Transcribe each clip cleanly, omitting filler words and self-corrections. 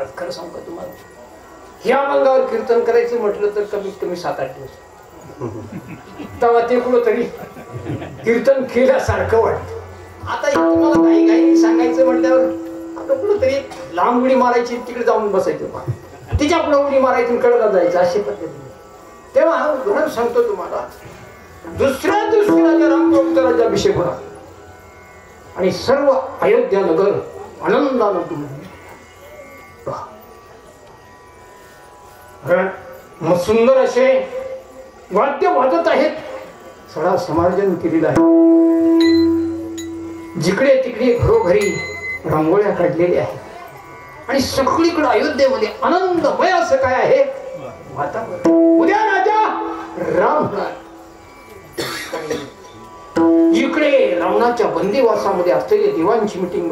महाराज खरं सांगू का तुम्हाला, ह्या अभंगावर कीर्तन करायचं म्हटलं तर कमीत कमी 7-8 दिवस. तेव्हा ते कुठं तरी कीर्तन केल्यासारखं वाटतं. आता तुम्हाला काही काही सांगायचं म्हटल्यावर आता कुठं तरी लांब उडी मारायची, तिकडे जाऊन बसायचं, तिच्या पुढे उडी मारायची, कडला जायचं, अशी पद्धती. तेव्हा उदाहरण सांगतो तुम्हाला. दुसऱ्या दिवशी राजा रामप्रभूचा राज्याभिषेक होता आणि सर्व अयोध्या नगर आनंदानं तुम्ही मग सुंदर असे वाद्य वाजत आहेत, सडा समार्जन केलेलं आहे. जिकडे तिकडे घरोघरी रांगोळ्या काढलेल्या आहेत आणि सगळीकडे अयोध्येमध्ये आनंदमय असं काय आहे वातावरण. उद्या राजा राम होणार. इकडे रावणाच्या बंदीवासामध्ये असलेल्या देवांची मिटिंग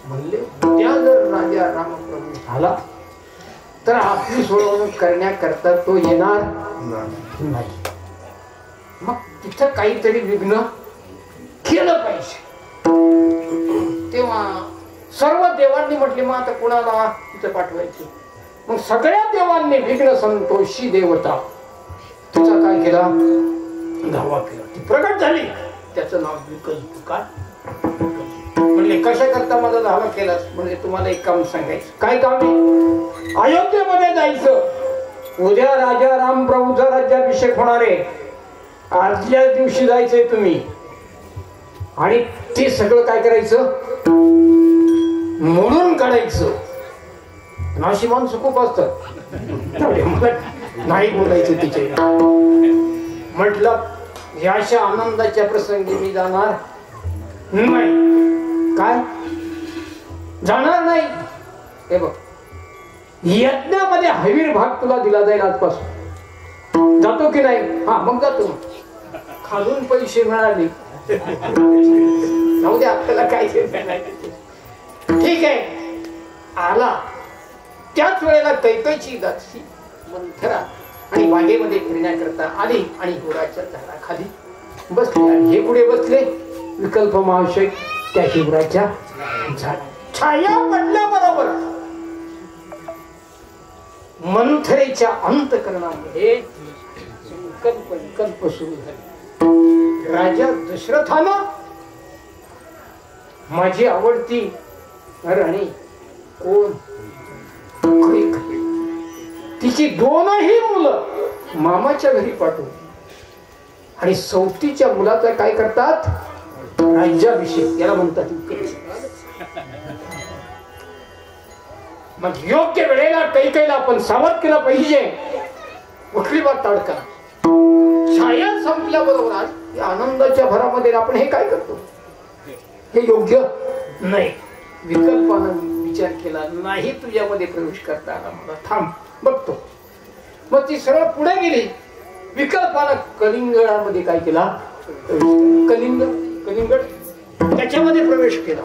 म्हणले उद्या जर राजा रामप्रभू झाला तर आपली सोडवणूक करण्याकरता तो येणार नाही. मग तिथं काहीतरी विघ्न केलं पाहिजे. तेव्हा सर्व देवांनी म्हटले मग आता कुणाला तिथं पाठवायचं. मग सगळ्या देवांनी विघ्न संतोषी देवता तिचा काय केला, धावा केला. ती प्रगट झाली, त्याचं नाव विकल्पकार. म्हणले कशा करता माझा धावा केलास. म्हणजे तुम्हाला एक काम सांगायचं. काय काम आहे, अयोध्येमध्ये जायचं. उद्या राजा रामप्रभूचा राज्याभिषेक होणार आहे. आजल्याच दिवशी जायचंय तुम्ही आणि ते सगळं काय करायचं, म्हणून काढायचं. नाशी माणसं खूप असतात, नाही बोलायचं तिचे. म्हटलं ह्या अशा आनंदाच्या प्रसंगी मी जाणार नाही. काय जाणार नाही. हे बघ, यज्ञामध्ये हवीर भाग तुला दिला जाईल आजपासून. जातो की नाही. हा मग जातो. खालून पैसे मिळाले जाऊ दे, आपल्याला काय ठीक आहे. आला त्याच वेळेला कैकईची दासी मंथरा आणि बागेमध्ये फिरण्याकरता आली आणि हिवराच्या झाडाखाली बसले. आणि हे पुढे बसले विकल्प महाशय त्या हिवराच्या झाड. छाया पडल्याबरोबर मंथरेच्या अंतःकरणामध्ये विकल्प सुरू झाले. राजा दशरथानं माझी आवडती राणी कोण, तिची 2ही मुलं मामाच्या घरी पाठवली आणि 34च्या मुलाचा काय करतात, राज्याभिषेक. याला म्हणतात. मग योग्य वेळेला कैकेयीला आपण सावध केलं पाहिजे. कुठली बात ताडका. छाया संपल्याबरोबर आज आनंदाच्या भरामध्ये आपण हे काय करतो, हे योग्य नाही. विकल्पानं विचार केला नाही तुझ्यामध्ये प्रवेश करता आला मला, थांब बघतो. मग ती सरळ पुढे गेली. विकल्पानं कलिंगडामध्ये काय केला, कलिंगड त्याच्यामध्ये प्रवेश केला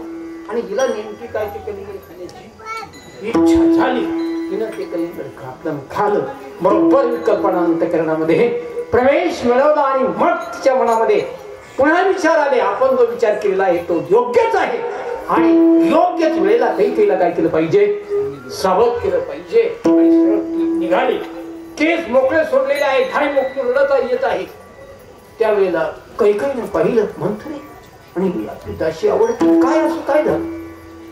आणि हिला नेमकी काय ते कलिंगड खाण्याची इच्छा झाली. तिनं ते कलिंगड खाल्लं. बरोबर विकल्पानं अंतःकरणामध्ये प्रवेश मिळवला आणि मग तिच्या मनामध्ये पुन्हा विचार आले. आपण जो विचार केलेला आहे तो योग्यच आहे आणि योग्यच वेळेला कैकेयीला काय केलं पाहिजे, सावध केलं पाहिजे. आणि सरळ निघाली. केस मोकळे सोडलेले आहे, ठाई मोकळे रडता येत आहे. त्यावेळेला कैकेयीने पाहिलं मंथरे आणि आपली दासी आवडते. काय असं काय झालं.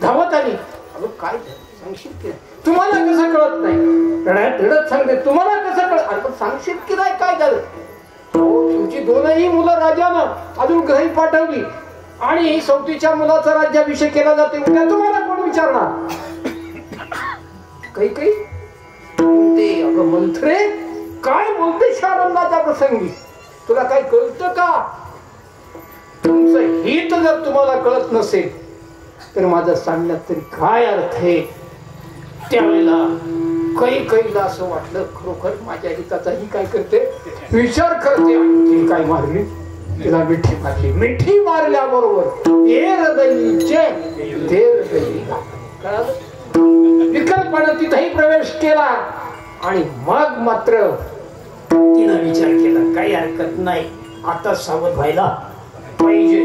धावत आली. अगं काय झालं सांगशील की नाही. तुम्हाला कसं कळत नाही. रडत रडत सांगते तुम्हाला कसं कळत. अरे सांगशील की नाही काय झालं. तुमची 2ही मुलं राजानं अजून घरी पाठवली आणि 34च्या मुलाचा राज्याभिषेक केला जातो. उद्या तुम्हाला कोण विचारणार. कैकेयी म्हणते अगं मंथरे काय बोलतेस आनंदाच्या प्रसंगी. तुला काय कळतं का. तुमचं हित जर तुम्हाला कळत नसेल तर माझं सांगण्यात तरी काय अर्थ आहे. त्यावेळेला कैकेयीला असं वाटलं खरोखर माझ्या हिताचा ही काय करते विचार करते. आणि काय मारली तिला मिठी मारली. मिठी मारल्याबरोबर विकल्पानं तिथेही प्रवेश केला आणि मग मात्र तिनं विचार केला काही हरकत नाही, आता सावध व्हायला पाहिजे.